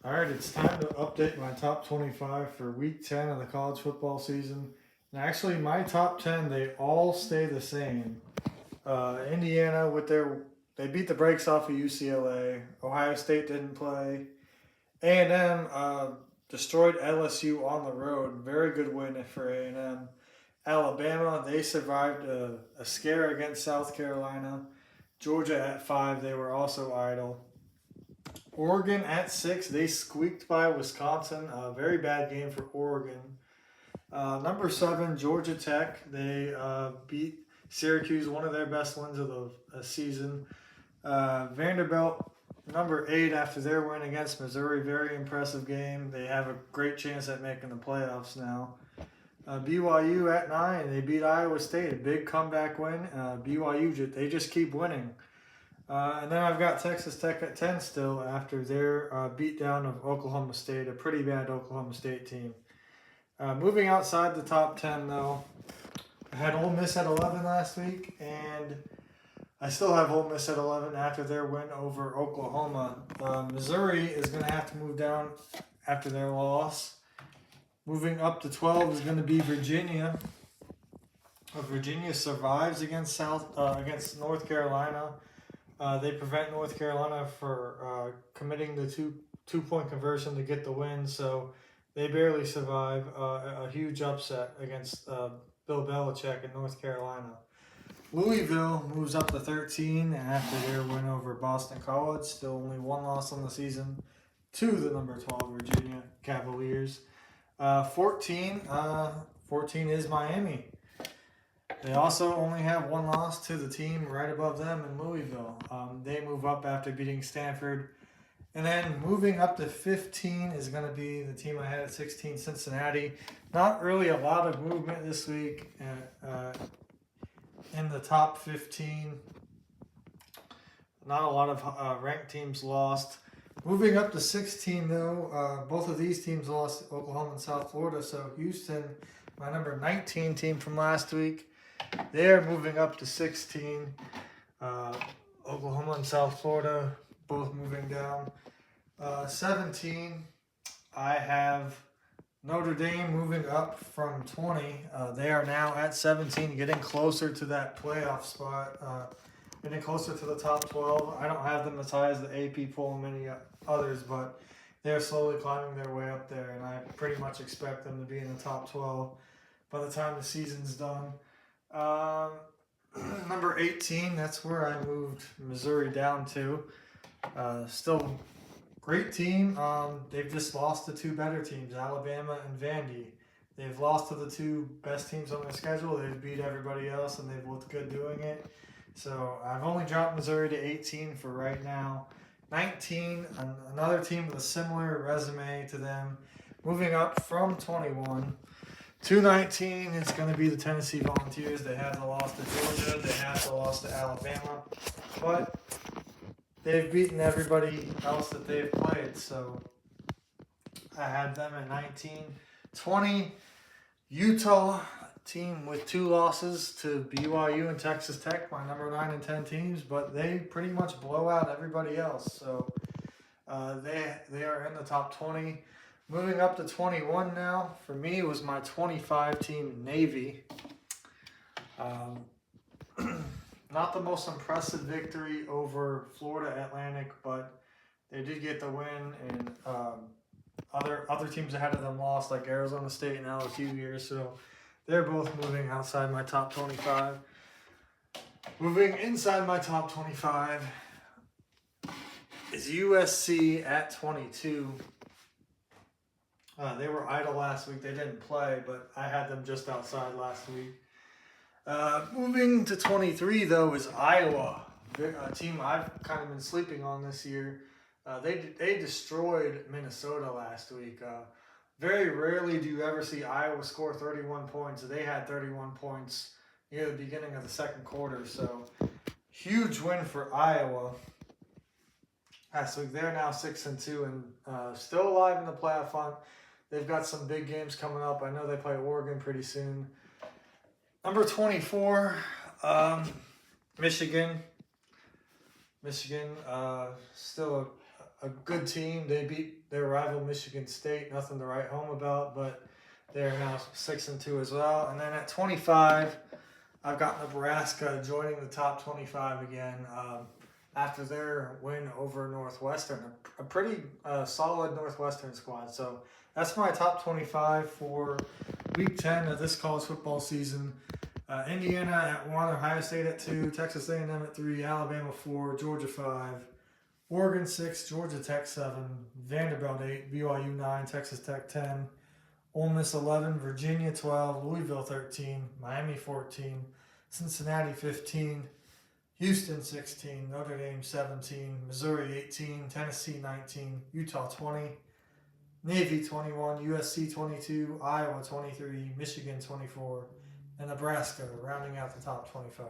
All right, it's time to update my top 25 for week 10 of the college football season. And actually, my top 10, they all stay the same. Indiana, they beat the brakes off of UCLA. Ohio State didn't play. A&M destroyed LSU on the road. Very good win for A&M. Alabama, they survived a scare against South Carolina. Georgia at 5, they were also idle. Oregon at 6, they squeaked by Wisconsin. A very bad game for Oregon. Number 7, Georgia Tech. They beat Syracuse, one of their best wins of the season. Vanderbilt, number 8, after their win against Missouri. Very impressive game. They have a great chance at making the playoffs now. BYU at 9, they beat Iowa State. A big comeback win. BYU, they just keep winning. And then I've got Texas Tech at 10 still after their beatdown of Oklahoma State, a pretty bad Oklahoma State team. Moving outside the top 10, though, I had Ole Miss at 11 last week, and I still have Ole Miss at 11 after their win over Oklahoma. Missouri is going to have to move down after their loss. Moving up to 12 is going to be Virginia. Virginia survives against North Carolina. They prevent North Carolina for committing the two-point conversion to get the win, so they barely survive a huge upset against Bill Belichick in North Carolina. Louisville moves up to 13 after their win over Boston College. Still only one loss on the season to the number 12 Virginia Cavaliers. 14 is Miami. They also only have one loss to the team right above them in Louisville. They move up after beating Stanford. And then moving up to 15 is going to be the team I had at 16, Cincinnati. Not really a lot of movement this week in the top 15. Not a lot of ranked teams lost. Moving up to 16, though, both of these teams lost Oklahoma and South Florida. So Houston, my number 19 team from last week, they're moving up to 16. Oklahoma and South Florida both moving down. 17, I have Notre Dame moving up from 20. They are now at 17, getting closer to that playoff spot, getting closer to the top 12. I don't have them as high as the AP poll and many others, but they're slowly climbing their way up there, and I pretty much expect them to be in the top 12 by the time the season's done. Number 18, that's where I moved Missouri down to. Still great team. They've just lost to two better teams, Alabama and Vandy. They've lost to the two best teams on their schedule. They've beat everybody else, and they've looked good doing it. So I've only dropped Missouri to 18 for right now. 19, another team with a similar resume to them, moving up from 21. 219 is going to be the Tennessee Volunteers. They have the loss to Georgia. They have the loss to Alabama. But they've beaten everybody else that they've played. So I had them at 19. 20, Utah team with two losses to BYU and Texas Tech, my number 9 and 10 teams. But they pretty much blow out everybody else. So they are in the top 20. Moving up to 21 now, for me, was my 25 team Navy. Not the most impressive victory over Florida Atlantic, but they did get the win, and other teams ahead of them lost, like Arizona State and LSU here, so they're both moving outside my top 25. Moving inside my top 25 is USC at 22. They were idle last week. They didn't play, but I had them just outside last week. Moving to 23, though, is Iowa, a team I've kind of been sleeping on this year. They destroyed Minnesota last week. Very rarely do you ever see Iowa score 31 points. They had 31 points near the beginning of the second quarter, so huge win for Iowa. Last week, they're now 6-2 and still alive in the playoff hunt. They've got some big games coming up. I know they play Oregon pretty soon. Number 24, Michigan. Michigan, still a good team. They beat their rival Michigan State. Nothing to write home about, but they're now 6-2 as well. And then at 25, I've got Nebraska joining the top 25 again after their win over Northwestern, a pretty solid Northwestern squad. So that's my top 25 for Week 10 of this college football season. Indiana at 1, Ohio State at 2, Texas A&M at 3, Alabama 4, Georgia 5, Oregon 6, Georgia Tech 7, Vanderbilt 8, BYU 9, Texas Tech 10, Ole Miss 11, Virginia 12, Louisville 13, Miami 14, Cincinnati 15, Houston 16, Notre Dame 17, Missouri 18, Tennessee 19, Utah 20, Navy 21, USC 22, Iowa 23, Michigan 24, and Nebraska rounding out the top 25.